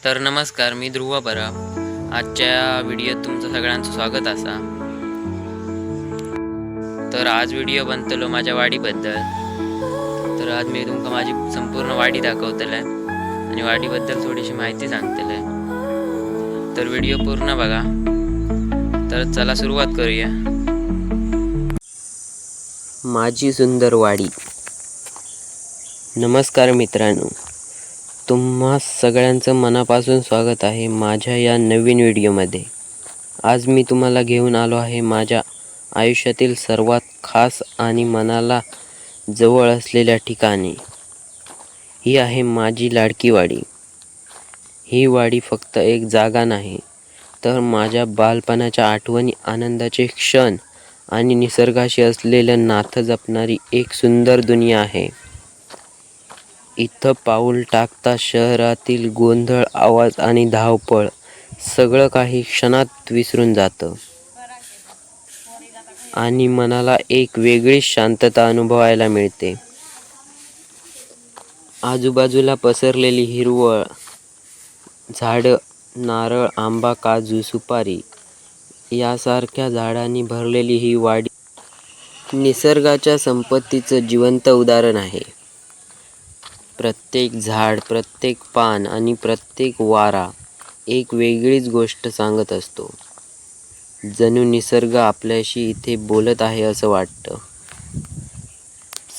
तर नमस्कार, मी ध्रुव बरा. आजच्या व्हिडिओत तुमचं सगळ्यांचं स्वागत असा. तर आज व्हिडिओ बनतलो माझ्या वाडीबद्दल. तर आज मी तुमका माझी संपूर्ण वाडी दाखवतले आणि वाडीबद्दल थोडीशी माहिती सांगतले. तर व्हिडिओ पूर्ण बघा. तर चला सुरुवात करूया. माझी सुंदर वाडी. नमस्कार मित्रांनो, तुम्हा सगळ्यांचं मनापासून स्वागत आहे माझ्या या नवीन व्हिडिओमध्ये. आज मी तुम्हाला घेऊन आलो आहे माझ्या आयुष्यातील सर्वात खास आणि मनाला जवळ असलेल्या ठिकाणी. ही आहे माझी लाडकी वाडी. ही वाडी फक्त एक जागा नाही, तर माझ्या बालपणाच्या आठवणी, आनंदाचे क्षण आणि निसर्गाशी असलेलं नातं जपणारी एक सुंदर दुनिया आहे. इथं पाऊल टाकता शहरातील गोंधळ, आवाज आणि धावपळ सगळं काही क्षणात विसरून जातं आणि मनाला एक वेगळीच शांतता अनुभवायला मिळते. आजूबाजूला पसरलेली हिरवळ, झाडं, नारळ, आंबा, काजू, सुपारी यासारख्या झाडांनी भरलेली ही वाडी निसर्गाच्या संपत्तीचं जिवंत उदाहरण आहे. प्रत्येक झाड, प्रत्येक पान आणि प्रत्येक वारा एक वेगळीच गोष्ट सांगत असतो. जणू निसर्ग आपल्याशी इथे बोलत आहे असं वाटतं.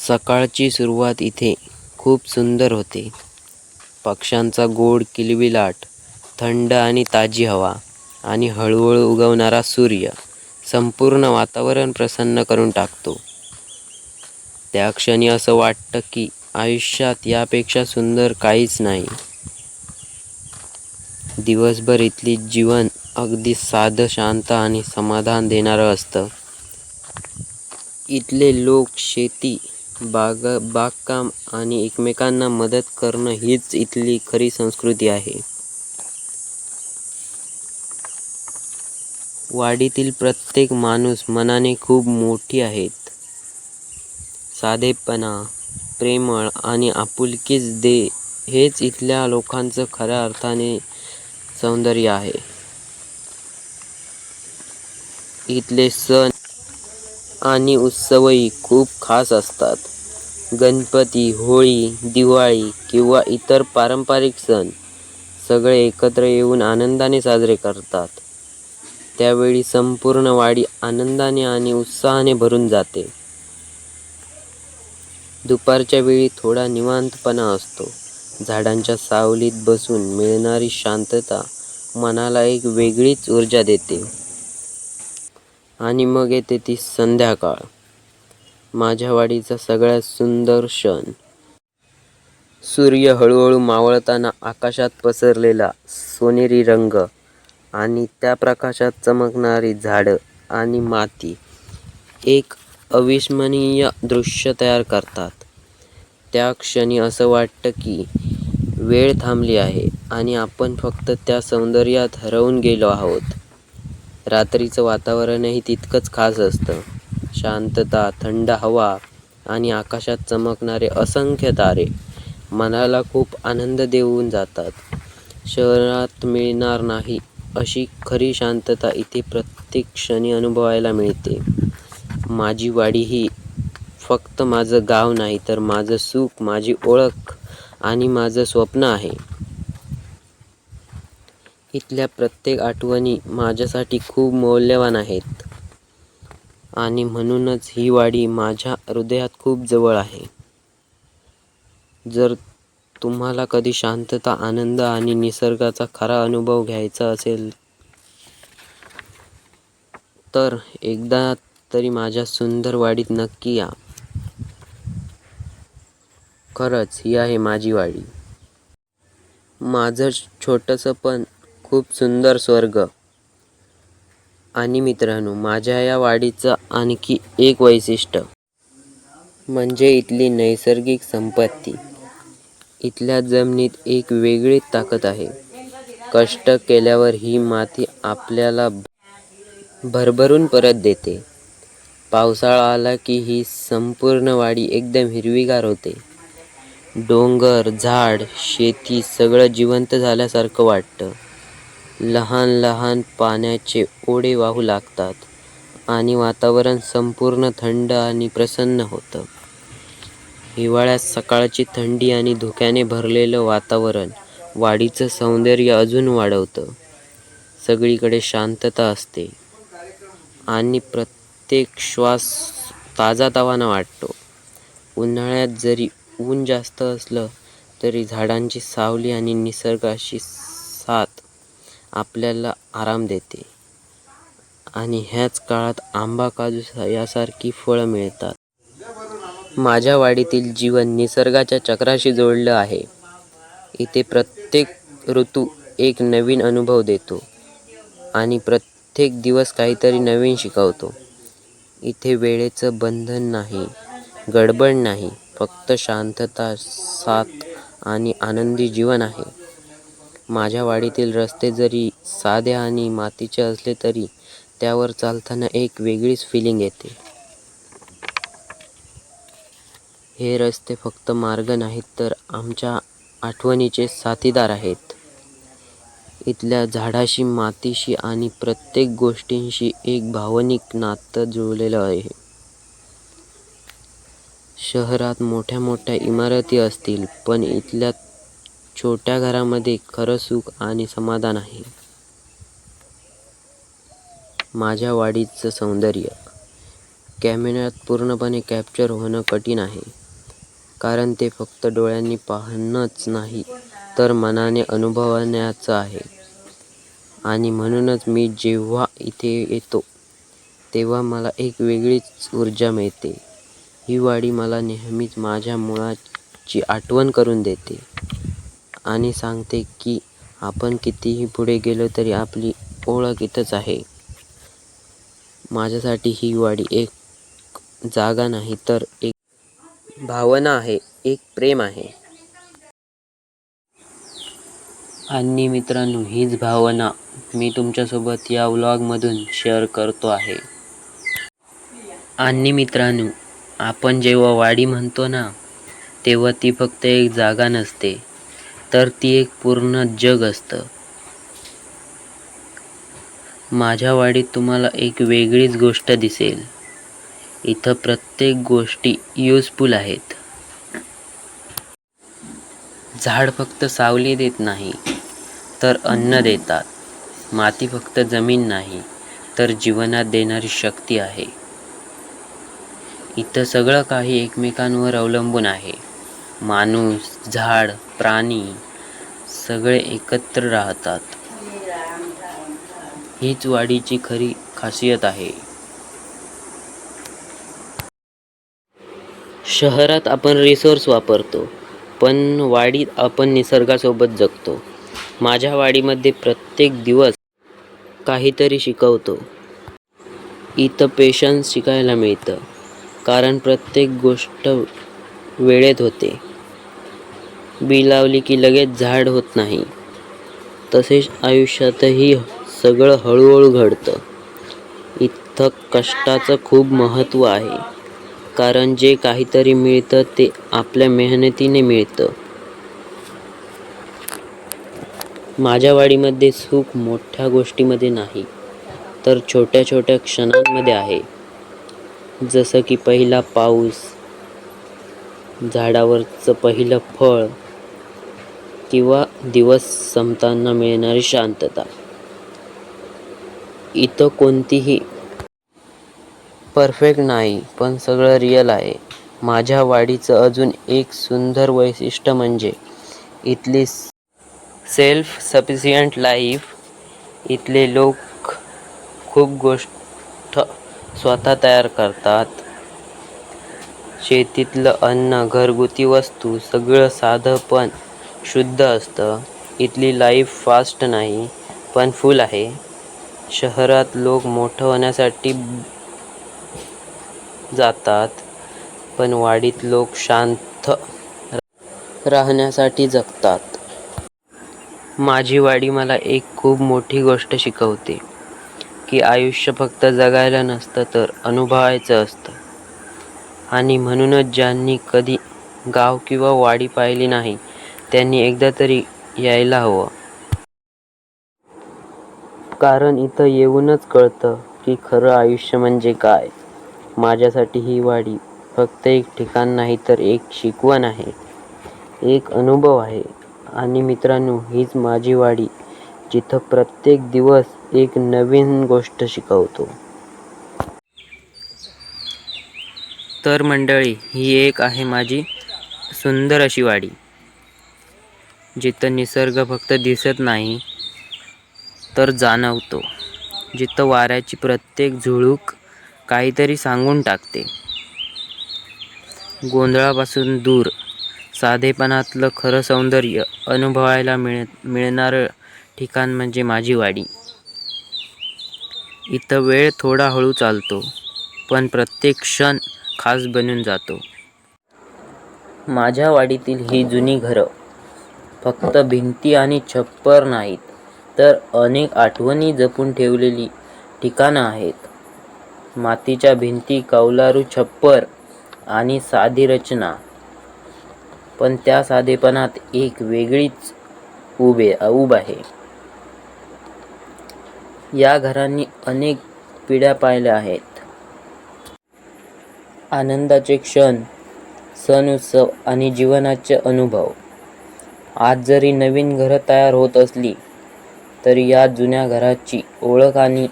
सकाळची सुरुवात इथे खूप सुंदर होते. पक्ष्यांचा गोड किलबिलाट, थंड आणि ताजी हवा आणि हळूहळू उगवणारा सूर्य संपूर्ण वातावरण प्रसन्न करून टाकतो. त्या क्षणी असं वाटतं की आयुष्यात यापेक्षा सुंदर काहीच नाही. दिवसभर इथली जीवन अगदी साधं, शांत आणि समाधान देणारं असतं. इथले लोक शेती, बागकाम आणि एकमेकांना मदत करणं हीच इथली खरी संस्कृती आहे. वाडीतील प्रत्येक माणूस मनाने खूप मोठी आहेत. साधेपणा, प्रेमळ आणि आपुलकीच हेच इथल्या लोकांचं खऱ्या अर्थाने सौंदर्य आहे. इथले सण आणि उत्सवही खूप खास असतात. गणपती, होळी, दिवाळी किंवा इतर पारंपरिक सण सगळे एकत्र येऊन आनंदाने साजरे करतात. त्यावेळी संपूर्ण वाडी आनंदाने आणि उत्साहाने भरून जाते. दुपारच्या वेळी थोडा निवांतपणा असतो. झाडांच्या सावलीत बसून मिळणारी शांतता मनाला एक वेगळीच ऊर्जा देते. आणि मग येते ती संध्याकाळ, माझ्या वाडीचा सगळ्यात सुंदर क्षण. सूर्य हळूहळू मावळताना आकाशात पसरलेला सोनेरी रंग आणि त्या प्रकाशात चमकणारी झाडं आणि माती एक अविस्मरणीय दृश्य तयार करतात. त्या क्षणी असं वाटतं की वेळ थांबली आहे आणि आपण फक्त त्या सौंदर्यात हरवून गेलो आहोत. रात्रीचं वातावरणही तितकंच खास असतं. शांतता, थंड हवा आणि आकाशात चमकणारे असंख्य तारे मनाला खूप आनंद देऊन जातात. शहरात मिळणार नाही अशी खरी शांतता इथे प्रत्येक क्षणी अनुभवायला मिळते. माझी वाडी ही फक्त माझं गाव नाही, तर माझं सुख, माझी ओळख आणि माझं स्वप्न आहे. इथल्या प्रत्येक आठवणी माझ्यासाठी खूप मौल्यवान आहेत आणि म्हणूनच ही वाडी माझ्या हृदयात खूप जवळ आहे. जर तुम्हाला कधी शांतता, आनंद आणि निसर्गाचा खरा अनुभव घ्यायचा असेल तर एकदा तरी माझ्या सुंदर वाडीत नक्की या. खरंच ही आहे माझी वाडी. माझं छोटंसं पण खूप सुंदर स्वर्ग. आणि मित्रांनो, माझ्या या वाडीचं आणखी एक वैशिष्ट्य म्हणजे इथली नैसर्गिक संपत्ती. इथल्या जमिनीत एक वेगळीच ताकद आहे. कष्ट केल्यावर ही माती आपल्याला भरभरून परत देते. पावसाळा आला की ही संपूर्ण वाडी एकदम हिरवीगार होते. डोंगर, झाड, शेती सगळं जिवंत झाल्यासारखं वाटतं. लहान लहान पाण्याचे ओढे वाहू लागतात आणि वातावरण संपूर्ण थंड आणि प्रसन्न होतं. हिवाळ्यात सकाळची थंडी आणि धुक्याने भरलेलं वातावरण वाडीचं सौंदर्य अजून वाढवतं. सगळीकडे शांतता असते आणि प्रत्येक श्वास ताजातवाना वाटतो. उन्हाळ्यात जरी ऊन जास्त असलं तरी झाडांची सावली आणि निसर्गाची साथ आपल्याला आराम देते. आणि ह्याच काळात आंबा, काजू यासारखी फळं मिळतात. माझ्या वाडीतील जीवन निसर्गाच्या चक्राशी जोडलं आहे. इथे प्रत्येक ऋतू एक नवीन अनुभव देतो आणि प्रत्येक दिवस काहीतरी नवीन शिकवतो. इथे वेळेचं बंधन नाही, गडबड नाही, फक्त शांतता, साथ आणि आनंदी जीवन आहे. माझ्या वाडीतील रस्ते जरी साधे आणि मातीचे असले तरी त्यावर चालताना एक वेगळीच फिलिंग येते. हे रस्ते फक्त मार्ग नाहीत तर आमच्या आठवणीचे साथीदार आहेत. इथल्या झाडाशी, मातीशी आणि प्रत्येक गोष्टींशी एक भावनिक नातं जुळलेलं आहे. शहरात मोठ्या मोठ्या इमारती असतील, पण इथल्या छोट्या घरामध्ये खरं सुख आणि समाधान आहे. माझ्या वाडीचं सौंदर्य कॅमेऱ्यात पूर्णपणे कॅप्चर होणं कठीण आहे. कारण ते फक्त डोळ्यांनी पाहणंच नाही तर मनाने अनुभवण्याचं आहे. आणि म्हणूनच मी जेव्हा इथे येतो तेव्हा मला एक वेगळीच ऊर्जा मिळते. ही वाडी मला नेहमीच माझ्या मुळाची आठवण करून देते आणि सांगते की आपण कितीही पुढे गेलो तरी आपली ओळख इथंच आहे. माझ्यासाठी ही वाडी एक जागा नाही तर एक भावना आहे, एक प्रेम आहे. आणि मित्रांनो, हीच भावना मी तुमच्यासोबत या व्लॉगमधून शेअर करतो आहे. आणि मित्रांनो, आपण जेव्हा वाडी म्हणतो ना, तेव्हा ती फक्त एक जागा नसते, तर ती एक पूर्ण जग असतं. माझ्या वाडीत तुम्हाला एक वेगळीच गोष्ट दिसेल. इथं प्रत्येक गोष्टी युजफुल आहेत. झाड फक्त सावली देत नाही, तर अन्न देतात. माती फक्त जमीन नाही, तर जीवनात देणारी शक्ती आहे. इथं सगळं काही एकमेकांवर अवलंबून आहे. माणूस, झाड, प्राणी सगळे एकत्र राहतात. हीच वाडीची खरी खासियत आहे. शहरात आपण रिसोर्स वापरतो, पण वाडीत आपण निसर्गासोबत जगतो. माझ्या वाडीमध्ये प्रत्येक दिवस काहीतरी शिकवतो. इथं पेशन्स शिकायला मिळतं, कारण प्रत्येक गोष्ट वेळेत होते. बी लावली की लगेच झाड होत नाही. तसेच आयुष्यातही सगळं हळूहळू घडतं. इथं कष्टाचं खूप महत्त्व आहे, कारण जे काहीतरी मिळतं ते आपल्या मेहनतीने मिळतं. माझ्या वाडीमध्ये सुख मोठ्या गोष्टीमध्ये नाही, तर छोट्या छोट्या क्षणांमध्ये आहे. जसं की पहिला पाऊस, झाडावरचं पहिलं फळ किंवा दिवस संपताना मिळणारी शांतता. इथं कोणतीही परफेक्ट नाही, पण सगळं रिअल आहे. माझ्या वाडीचं अजून एक सुंदर वैशिष्ट्य म्हणजे इथली सेल्फ सफिशियंट लाईफ. इथले लोक खूप गोष्ट स्वतः तयार करतात. शेतीतलं अन्न, घरगुती वस्तू सगळं साधं पण शुद्ध असतं. इथली लाईफ फास्ट नाही, पण फुल आहे. शहरात लोक मोठं होण्यासाठी जातात, पण वाडीत लोक शांत राहण्यासाठी जगतात. माझी वाडी मला एक खूप मोठी गोष्ट शिकवते की आयुष्य फक्त जगायला नसतं तर अनुभवायचं असतं. आणि म्हणूनच ज्यांनी कधी गाव किंवा वाडी पाहिली नाही त्यांनी एकदा तरी यायला हवं. कारण इथं येऊनच कळतं की खरं आयुष्य म्हणजे काय. माझ्यासाठी ही वाडी फक्त एक ठिकाण नाही तर एक शिकवण आहे, एक अनुभव आहे. आणि मित्रांनो, हीच माझी वाडी, जिथं प्रत्येक दिवस एक नवीन गोष्ट शिकवतो. तर मंडळी, ही एक आहे माझी सुंदर अशी वाडी, जिथं निसर्ग फक्त दिसत नाही तर जाणवतो. जिथं वाऱ्याची प्रत्येक झुळूक काहीतरी सांगून टाकते. गोंधळापासून दूर, साधेपणातलं खरं सौंदर्य अनुभवायला मिळणारं ठिकाण म्हणजे माझी वाडी. इथं वेळ थोडा हळू चालतो, पण प्रत्येक क्षण खास बनून जातो. माझ्या वाडीतील ही जुनी घरं फक्त भिंती आणि छप्पर नाहीत, तर अनेक आठवणी जपून ठेवलेली ठिकाणं आहेत. मातीच्या भिंती, कौलारू छप्पर आणि साधी रचना, पण त्या साधेपणात एक वेगळीच ऊब आहे. या घरांनी अनेक पिढ्या पाहिल्या आहेत. आनंदाचे क्षण, सण उत्सव आणि जीवनाचे अनुभव. आज जरी नवीन घरं तयार होत असली तरी या जुन्या घराची ओळख आणि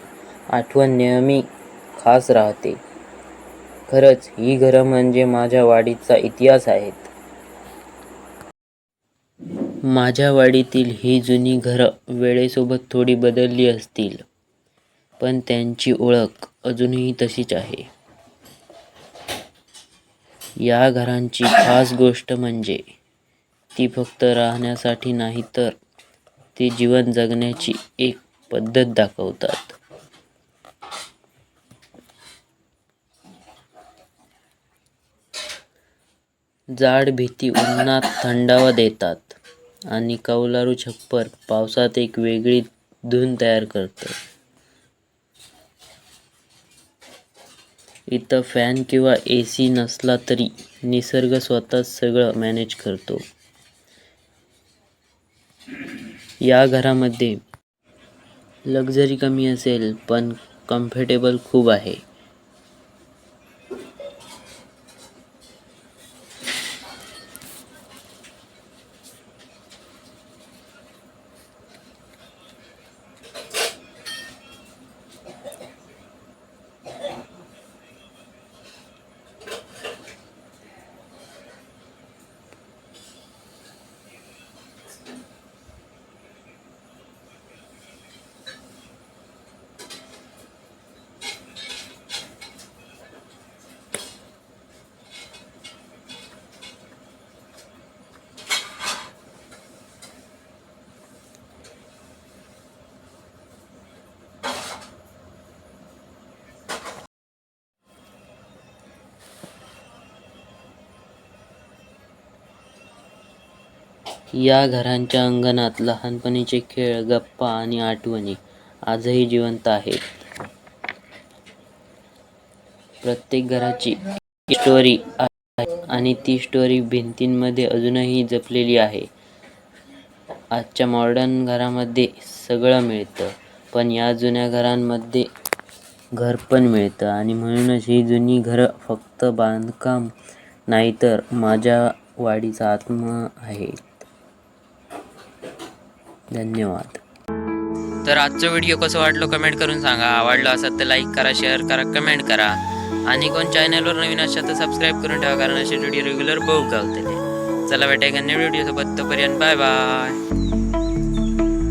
आठवण नेहमी खास राहते. खरंच ही घरं म्हणजे माझ्या वाडीचा इतिहास आहेत. माझ्या वाडीतील ही जुनी घरं वेळेसोबत थोडी बदलली असतील, पण त्यांची ओळख अजूनही तशीच आहे. या घरांची खास गोष्ट म्हणजे ती फक्त राहण्यासाठी नाही, तर ती जीवन जगण्याची एक पद्धत दाखवतात. जाड भिंती उन्हात थंडावा देतात आणि कौलारू छप्पर पावसात एक वेगळी धून तयार करतं. इथं फॅन किंवा AC नसला तरी निसर्ग स्वतःच सगळं मॅनेज करतो. या घरामध्ये लक्झरी कमी असेल, पण कम्फर्टेबल खूप आहे. या घरांच्या अंगणात लहानपणीचे खेळ, गप्पा आणि आठवणी आजही जिवंत आहेत. प्रत्येक घराची एक स्टोरी आहे आणि ती स्टोरी भिंतींमध्ये अजूनही जपलेली आहे. आजच्या मॉडर्न घरांमध्ये सगळं मिळतं, पण या जुन्या घरांमध्ये घर पण मिळतं. आणि म्हणूनच ही जुनी घरं फक्त बांधकाम नाही, तर माझ्या वाडीचा आत्मा आहेत. धन्यवाद. तर आजचा व्हिडिओ कसं वाटलं कमेंट करून सांगा. आवडला असेल तर लाईक करा, शेअर करा, कमेंट करा. आणि कोण चॅनलवर नवीन असेल तर सबस्क्राईब करून ठेवा, कारण असे व्हिडिओ रेग्युलर बघू गावतले. चला भेटा एका नवीन व्हिडिओ सोबत. तोपर्यंत बाय बाय.